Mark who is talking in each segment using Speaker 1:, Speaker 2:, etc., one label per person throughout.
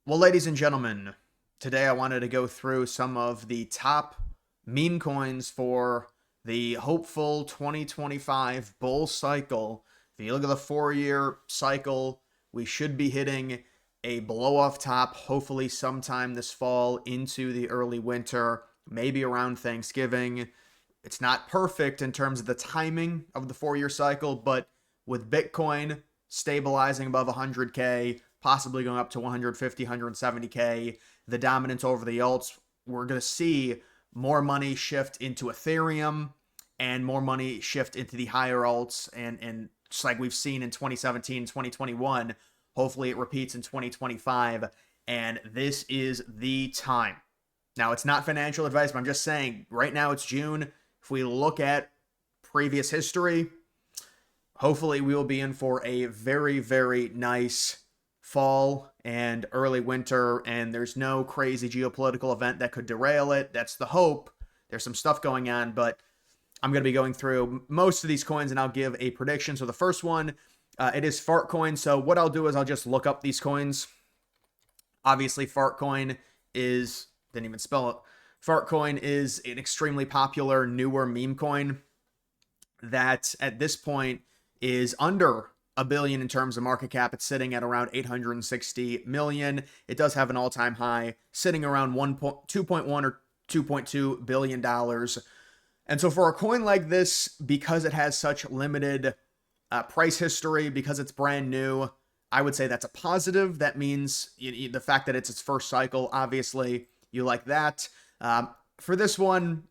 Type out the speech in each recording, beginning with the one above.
Speaker 1: Well, ladies and gentlemen, today I wanted to go through some of the top meme coins for the hopeful 2025 bull cycle. If you look at the 4 year cycle, we should be hitting a blow off top, hopefully sometime this fall into the early winter, maybe around Thanksgiving. It's not perfect in terms of the timing of the 4 year cycle, but with Bitcoin stabilizing above 100K, possibly going up to 150, 170K, the dominance over the alts, we're going to see more money shift into Ethereum and more money shift into the higher alts. And just like we've seen in 2017, 2021, hopefully it repeats in 2025. And this is the time. Now, it's not financial advice, but I'm just saying right now it's June. If we look at previous history, hopefully we will be in for a very, very nice fall and early winter, and there's no crazy geopolitical event that could derail it. That's the hope. There's some stuff going on, but I'm going to be going through most of these coins and I'll give a prediction. So the first one, it is Fartcoin. So what I'll do is I'll just look up these coins. Obviously, Fartcoin is, didn't even spell it. Fartcoin is an extremely popular, newer meme coin that at this point is under a billion in terms of market cap. It's sitting at around 860 million. It does have an all-time high sitting around 2.1 or 2.2 billion dollars. And so for a coin like this, because it has such limited price history, because it's brand new, I would say that's a positive. That means the fact that it's its first cycle, obviously you like that. For this one,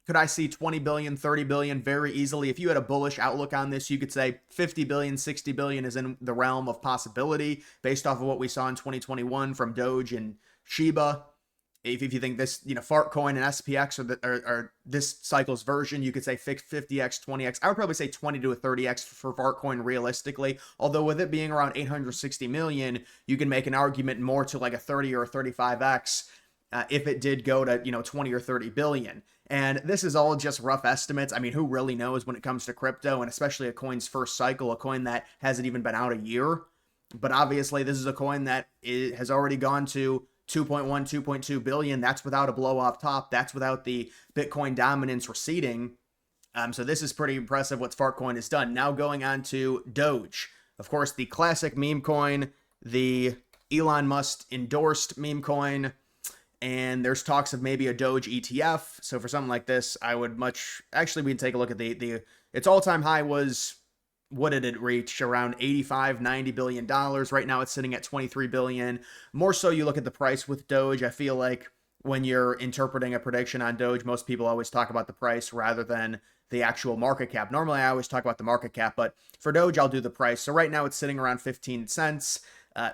Speaker 1: could I see 20 billion, 30 billion very easily? If you had a bullish outlook on this, you could say 50 billion, 60 billion is in the realm of possibility based off of what we saw in 2021 from Doge and Shiba. If you think this, Fartcoin and SPX are this cycle's version, you could say 50x, 20x. I would probably say 20 to a 30x for Fartcoin realistically. Although with it being around 860 million, you can make an argument more to like a 30 or a 35x if it did go to 20 or 30 billion. And this is all just rough estimates. I mean, who really knows when it comes to crypto, and especially a coin's first cycle, a coin that hasn't even been out a year. But obviously, this is a coin that has already gone to 2.1, 2.2 billion. That's without a blow off top. That's without the Bitcoin dominance receding. So this is pretty impressive what Fartcoin has done. Now going on to Doge. Of course, the classic meme coin, the Elon Musk endorsed meme coin. And there's talks of maybe a Doge ETF. So for something like this, I would we'd take a look at its all-time high was, what did it reach? Around 85, 90 billion dollars. Right now it's sitting at 23 billion. More so you look at the price with Doge. I feel like when you're interpreting a prediction on Doge, most people always talk about the price rather than the actual market cap. Normally I always talk about the market cap, but for Doge, I'll do the price. So right now it's sitting around 15 cents.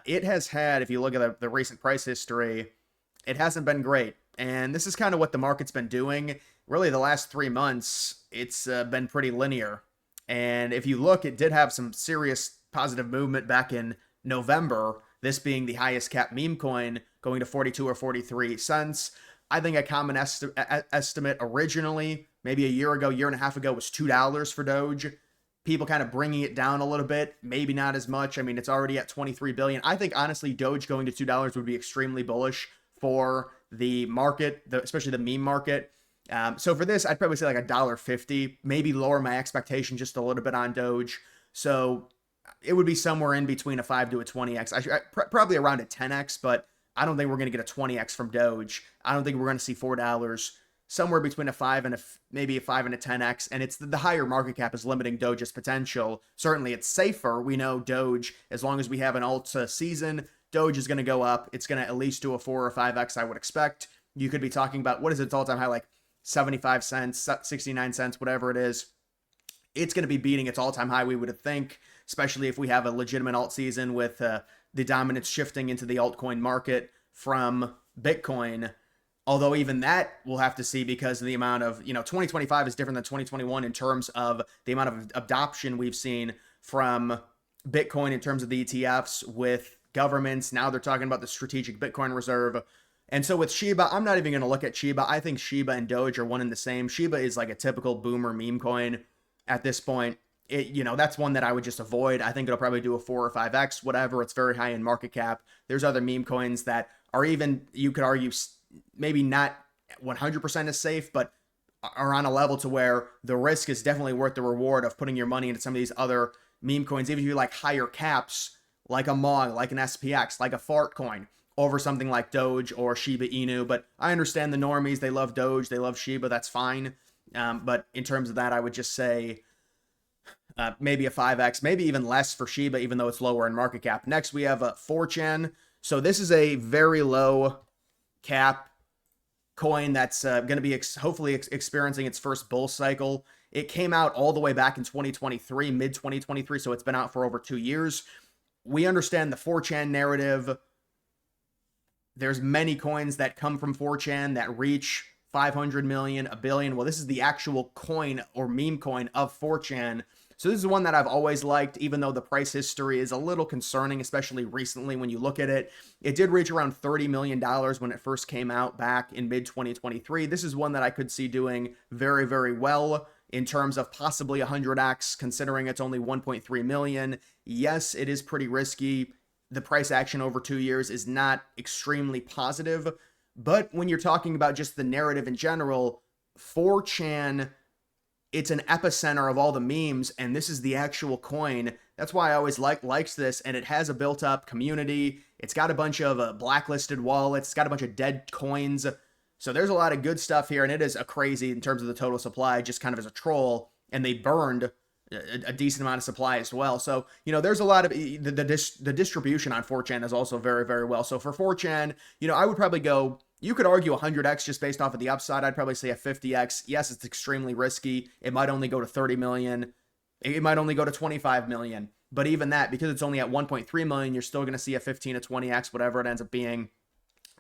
Speaker 1: It has had, if you look at the recent price history, it hasn't been great. And this is kind of what the market's been doing. Really, the last 3 months, it's been pretty linear. And if you look, it did have some serious positive movement back in November, this being the highest cap meme coin, going to 42 or 43 cents. I think a common estimate originally, maybe a year ago, year and a half ago, was $2 for Doge. People kind of bringing it down a little bit, maybe not as much. I mean, it's already at 23 billion. I think honestly, Doge going to $2 would be extremely bullish for the market, especially the meme market. So for this, I'd probably say like $1.50, maybe lower my expectation just a little bit on Doge. So it would be somewhere in between a 5 to a 20x. Probably around a 10x, but I don't think we're going to get a 20x from Doge. I don't think we're going to see $4. Somewhere between a 5 and maybe a 5 and a 10x. And it's the higher market cap is limiting Doge's potential. Certainly it's safer. We know Doge, as long as we have an alt season, Doge is going to go up. It's going to at least do a 4 or 5x, I would expect. You could be talking about, what is its all-time high, like 75 cents, 69 cents, whatever it is. It's going to be beating its all-time high, we would think, especially if we have a legitimate alt season with the dominance shifting into the altcoin market from Bitcoin. Although even that we'll have to see because of the amount of, 2025 is different than 2021 in terms of the amount of adoption we've seen from Bitcoin in terms of the ETFs with governments. Now they're talking about the strategic Bitcoin reserve. And so with Shiba, I'm not even going to look at Shiba. I think Shiba and Doge are one and the same. Shiba is like a typical boomer meme coin at this point. that's one that I would just avoid. I think it'll probably do a 4 or 5x, whatever. It's very high in market cap. There's other meme coins that are even, you could argue, maybe not 100% as safe, but are on a level to where the risk is definitely worth the reward of putting your money into some of these other meme coins, even if you like higher caps, like a Mog, like an SPX, like a Fartcoin, over something like Doge or Shiba Inu. But I understand the normies, they love Doge, they love Shiba, that's fine. But in terms of that, I would just say maybe a 5x, maybe even less for Shiba, even though it's lower in market cap. Next, we have 4chan. So this is a very low cap coin that's going to be hopefully experiencing its first bull cycle. It came out all the way back in 2023, mid 2023, so it's been out for over 2 years. We understand the 4chan narrative. There's many coins that come from 4chan that reach 500 million, a billion. Well, this is the actual coin or meme coin of 4chan. So this is one that I've always liked, even though the price history is a little concerning, especially recently when you look at it. It did reach around $30 million when it first came out back in mid-2023. This is one that I could see doing very, very well in terms of possibly 100x, considering it's only 1.3 million. Yes, it is pretty risky. The price action over 2 years is not extremely positive. But when you're talking about just the narrative in general, 4chan, it's an epicenter of all the memes, and this is the actual coin. That's why I always likes this, and it has a built-up community. It's got a bunch of blacklisted wallets. It's got a bunch of dead coins. So there's a lot of good stuff here, and it is a crazy in terms of the total supply, just kind of as a troll, and they burned a decent amount of supply as well. So, there's a lot of the distribution on 4chan is also very, very well. So for 4chan, I would probably go, you could argue 100x just based off of the upside. I'd probably say a 50x. Yes, it's extremely risky. It might only go to 30 million. It might only go to 25 million. But even that, because it's only at 1.3 million, you're still going to see a 15 to 20x, whatever it ends up being.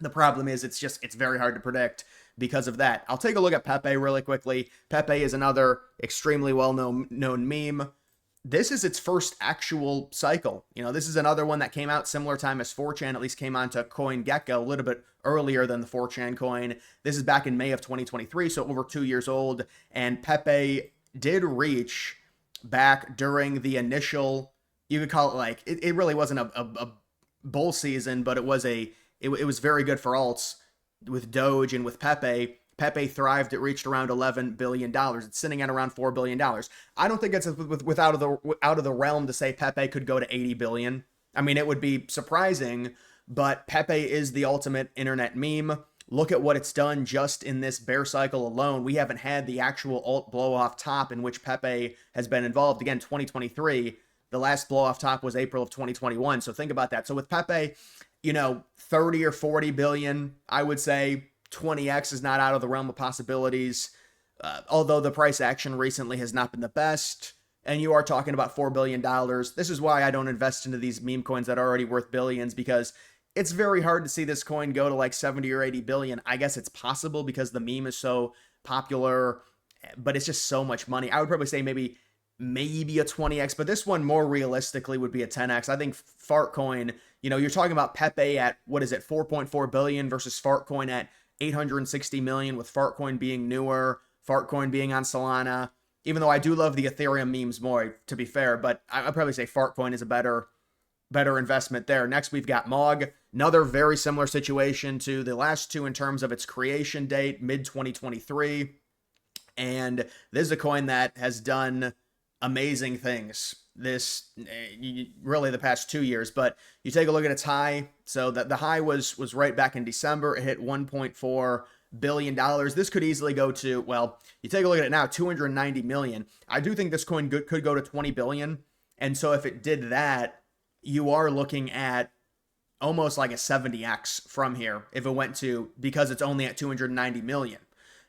Speaker 1: The problem is it's very hard to predict because of that. I'll take a look at Pepe really quickly. Pepe is another extremely well-known meme. This is its first actual cycle. This is another one that came out similar time as 4chan, at least came onto CoinGecko a little bit earlier than the 4chan coin. This is back in May of 2023, so over 2 years old. And Pepe did reach back during the initial, you could call it like, it really wasn't a bull season, but it was very good for alts with Doge and with Pepe. Pepe thrived. It reached around $11 billion. It's sitting at around $4 billion. I don't think it's out of the realm to say Pepe could go to 80 billion. I mean, it would be surprising, but Pepe is the ultimate internet meme. Look at what it's done just in this bear cycle alone. We haven't had the actual alt blow off top in which Pepe has been involved. Again, 2023. The last blow off top was April of 2021. So think about that. So with Pepe, 30 or 40 billion, I would say 20x is not out of the realm of possibilities, although the price action recently has not been the best, and you are talking about $4 billion. This is why I don't invest into these meme coins that are already worth billions, because it's very hard to see this coin go to like 70 or 80 billion. I guess it's possible because the meme is so popular, but it's just so much money. I would probably say maybe a 20x, but this one more realistically would be a 10x. I think Fartcoin, you're talking about Pepe at, 4.4 billion versus Fartcoin at 860 million, with Fartcoin being newer, Fartcoin being on Solana, even though I do love the Ethereum memes more, to be fair, but I'd probably say Fartcoin is a better investment there. Next, we've got Mog, another very similar situation to the last two in terms of its creation date, mid-2023, and this is a coin that has done amazing things really the past 2 years, but you take a look at its high. So the high was right back in December. It hit $1.4 billion. This could easily go to, well, you take a look at it now, 290 million. I do think this coin could go to 20 billion. And so if it did that, you are looking at almost like a 70x from here if it went to, because it's only at 290 million.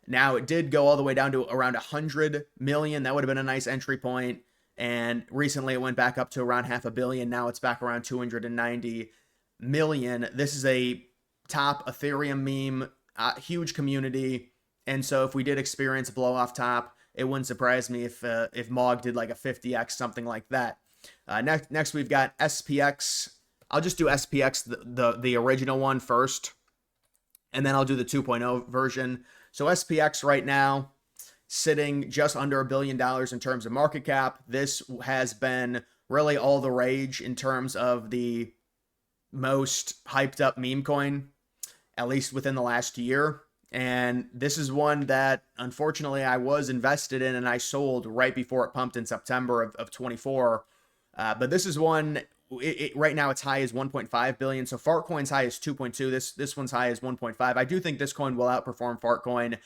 Speaker 1: Now, it did go all the way down to around 100 million. That would have been a nice entry point. And recently it went back up to around $500 million. Now it's back around 290 million. This is a top Ethereum meme, huge community. And so if we did experience a blow off top, it wouldn't surprise me if Mog did like a 50x, something like that. Next we've got SPX. I'll just do SPX, the original one first, and then I'll do the 2.0 version. So SPX right now sitting just under $1 billion in terms of market cap. This has been really all the rage in terms of the most hyped up meme coin, at least within the last year. And this is one that unfortunately I was invested in and I sold right before it pumped in September of 24. But this is one, right now its high is 1.5 billion. So Fartcoin's high is 2.2. This one's high is 1.5. I do think this coin will outperform Fartcoin.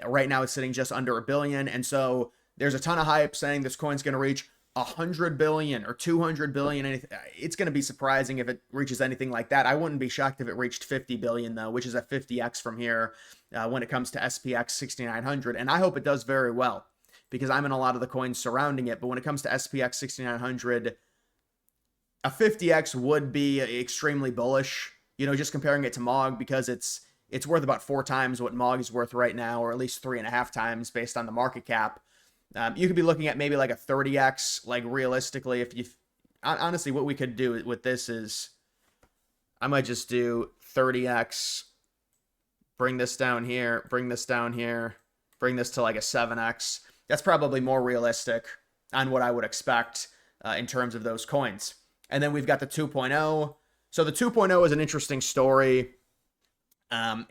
Speaker 1: Right now it's sitting just under $1 billion. And so there's a ton of hype saying this coin's going to reach 100 billion or 200 billion. It's going to be surprising if it reaches anything like that. I wouldn't be shocked if it reached 50 billion though, which is a 50x from here when it comes to SPX 6900. And I hope it does very well because I'm in a lot of the coins surrounding it. But when it comes to SPX 6900, a 50x would be extremely bullish, you know, just comparing it to Mog, because it's worth about 4 times what Mog is worth right now, or at least 3.5 times based on the market cap. You could be looking at maybe like a 30x, like realistically, if you, honestly, what we could do with this is, I might just do 30x, bring this down here, bring this down here, bring this to like a 7x. That's probably more realistic on what I would expect in terms of those coins. And then we've got the 2.0. So the 2.0 is an interesting story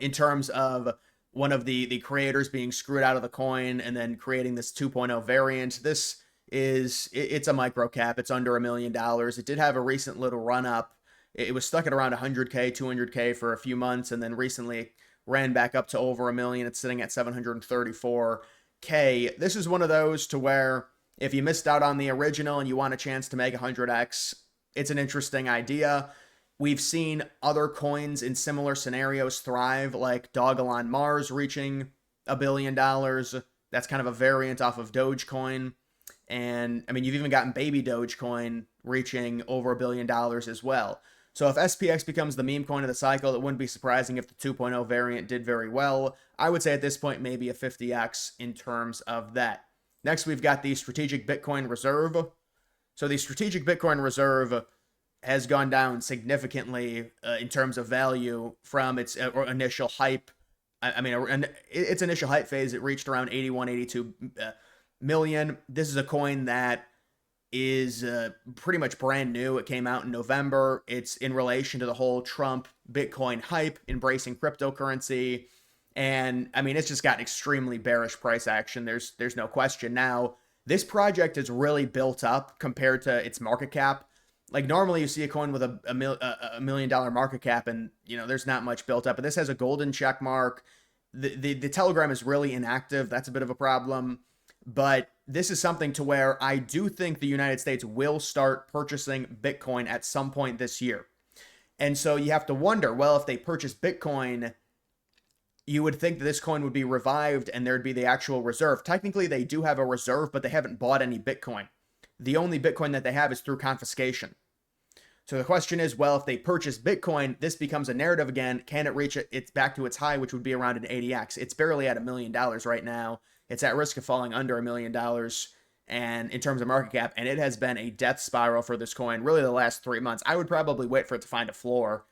Speaker 1: in terms of one of the creators being screwed out of the coin and then creating this 2.0 variant. This is, it's a micro cap. It's under $1 million. It did have a recent little run up. It was stuck at around 100K, 200K for a few months, and then recently ran back up to over $1 million. It's sitting at 734K. This is one of those to where if you missed out on the original and you want a chance to make 100x, it's an interesting idea. We've seen other coins in similar scenarios thrive, like Dogecoin Mars reaching $1 billion. That's kind of a variant off of Dogecoin. And I mean, you've even gotten baby Dogecoin reaching over $1 billion as well. So if SPX becomes the meme coin of the cycle, it wouldn't be surprising if the 2.0 variant did very well. I would say at this point, maybe a 50x in terms of that. Next, we've got the Strategic Bitcoin Reserve. So the Strategic Bitcoin Reserve has gone down significantly in terms of value from its initial hype. I mean, its initial hype phase, it reached around 81, 82 million. This is a coin that is pretty much brand new. It came out in November. It's in relation to the whole Trump Bitcoin hype, embracing cryptocurrency. And I mean, it's just got extremely bearish price action. There's no question. Now, this project is really built up compared to its market cap. Like normally you see a coin with a $1 million market cap and, you know, there's not much built up, but this has a golden check mark. The Telegram is really inactive. That's a bit of a problem, but this is something to where I do think the United States will start purchasing Bitcoin at some point this year. And so you have to wonder, well, if they purchase Bitcoin, you would think that this coin would be revived and there'd be the actual reserve. Technically, they do have a reserve, but they haven't bought any Bitcoin. The only Bitcoin that they have is through confiscation. So the question is, well, if they purchase Bitcoin, this becomes a narrative again. Can it reach it back to its high, which would be around an 80x? It's barely at $1 million right now. It's at risk of falling under $1 million and in terms of market cap, and it has been a death spiral for this coin really the last 3 months. I would probably wait for it to find a floor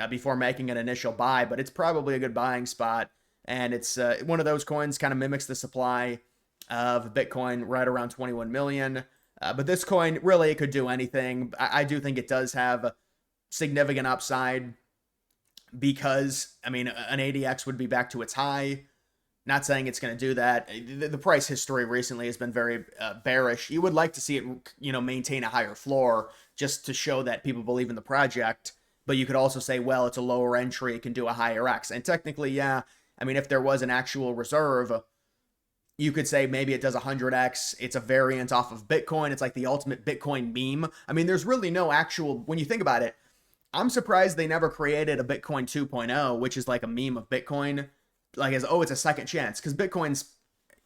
Speaker 1: before making an initial buy, but it's probably a good buying spot. And it's one of those coins, kind of mimics the supply of Bitcoin right around 21 million. But this coin, really, it could do anything. I do think it does have significant upside because, I mean, an 80x would be back to its high. Not saying it's going to do that. The price history recently has been very bearish. You would like to see it, you know, maintain a higher floor just to show that people believe in the project. But you could also say, well, it's a lower entry. It can do a higher X. And technically, yeah, I mean, if there was an actual reserve, you could say maybe it does 100x. It's a variant off of Bitcoin. It's like the ultimate Bitcoin meme. I mean, there's really no actual, when you think about it, I'm surprised they never created a Bitcoin 2.0, which is like a meme of Bitcoin, like as, oh, it's a second chance. Because Bitcoin's,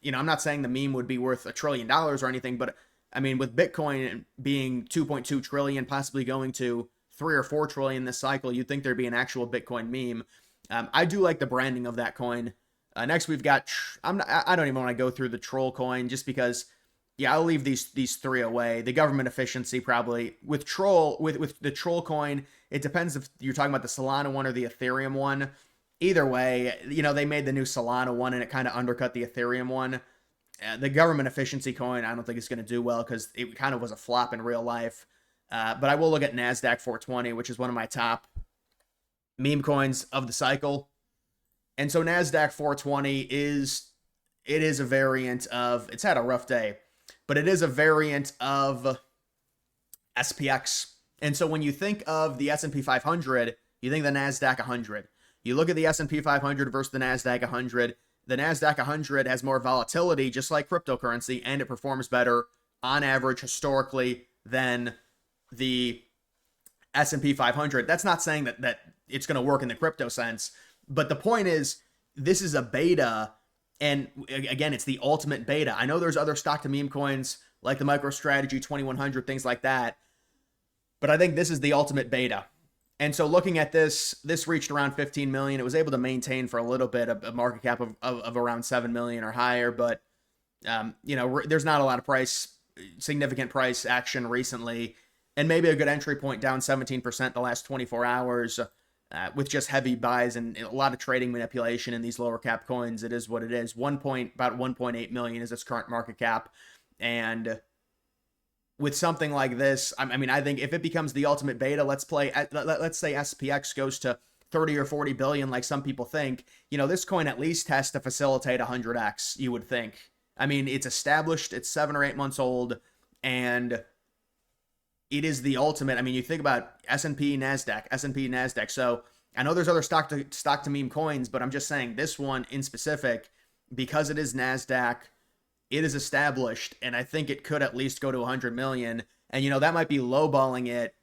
Speaker 1: you know, I'm not saying the meme would be worth $1 trillion or anything, but I mean, with Bitcoin being 2.2 trillion, possibly going to 3 or 4 trillion this cycle, you'd think there'd be an actual Bitcoin meme. I do like the branding of that coin. Next, we've got, I don't even want to go through the troll coin just because, yeah, I'll leave these 3 away. The government efficiency probably. With the troll coin, it depends if you're talking about the Solana one or the Ethereum one. Either way, you know, they made the new Solana one and it kind of undercut the Ethereum one. The government efficiency coin, I don't think it's going to do well because it kind of was a flop in real life. But I will look at NASDAQ 420, which is one of my top meme coins of the cycle. And so NASDAQ 420 is a variant of, it's had a rough day, but it is a variant of SPX. And so when you think of the S&P 500, you think the NASDAQ 100. You look at the S&P 500 versus the NASDAQ 100. The NASDAQ 100 has more volatility, just like cryptocurrency, and it performs better on average historically than the S&P 500. That's not saying that it's going to work in the crypto sense, but the point is, this is a beta, and again, it's the ultimate beta. I know there's other stock to meme coins like the MicroStrategy 2100, things like that, but I think this is the ultimate beta. And so looking at this reached around 15 million. It was able to maintain for a little bit a market cap of around 7 million or higher, but there's not a lot of significant price action recently, and maybe a good entry point down 17% the last 24 hours with just heavy buys and a lot of trading manipulation in these lower cap coins. It is what it is. About 1.8 million is its current market cap, and with something like this, I think if it becomes the ultimate beta, let's say SPX goes to 30 or 40 billion, like some people think, this coin at least has to facilitate 100x, you would think. It's established, it's 7 or 8 months old, and it is the ultimate. You think about S&P, NASDAQ. So I know there's other stock to meme coins, but I'm just saying this one in specific, because it is NASDAQ, it is established, and I think it could at least go to 100 million. And, that might be lowballing it.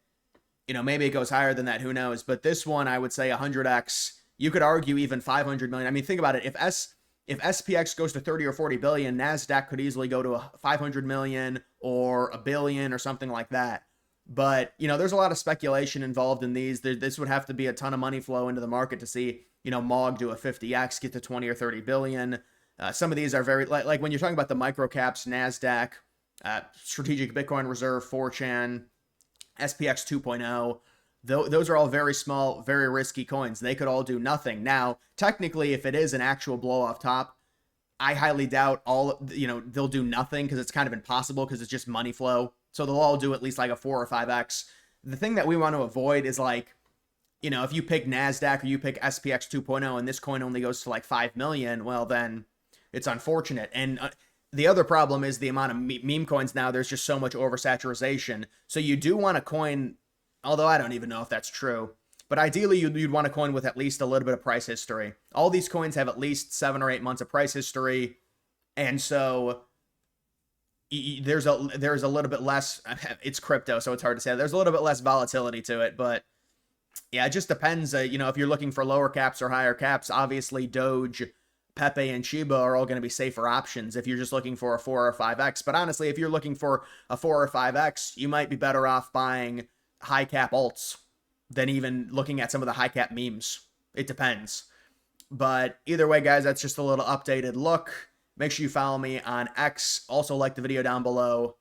Speaker 1: Maybe it goes higher than that. Who knows? But this one, I would say 100x. You could argue even 500 million. Think about it. If SPX goes to 30 or 40 billion, NASDAQ could easily go to 500 million or a billion or something like that. But, there's a lot of speculation involved in these. This would have to be a ton of money flow into the market to see, Mog do a 50x, get to 20 or 30 billion. Some of these are very, like when you're talking about the micro caps, NASDAQ, Strategic Bitcoin Reserve, 4chan, SPX 2.0, those are all very small, very risky coins. They could all do nothing. Now, technically, if it is an actual blow off top, I highly doubt they'll do nothing, because it's kind of impossible, because it's just money flow. So they'll all do at least like a 4 or 5x. The thing that we want to avoid is if you pick NASDAQ or you pick SPX 2.0 and this coin only goes to like 5 million, well, then it's unfortunate. And the other problem is the amount of meme coins now. There's just so much oversaturation. So you do want a coin, although I don't even know if that's true, but ideally you'd want a coin with at least a little bit of price history. All these coins have at least 7 or 8 months of price history, and so there's a little bit less. It's crypto, so it's hard to say. There's a little bit less volatility to it, but yeah, it just depends. If you're looking for lower caps or higher caps, obviously Doge, Pepe, and Shibu are all going to be safer options if you're just looking for a 4 or 5x. But honestly, if you're looking for a 4 or 5x, you might be better off buying high cap alts than even looking at some of the high cap memes. It depends. But either way, guys, that's just a little updated look. Make sure you follow me on X. Also, like the video down below.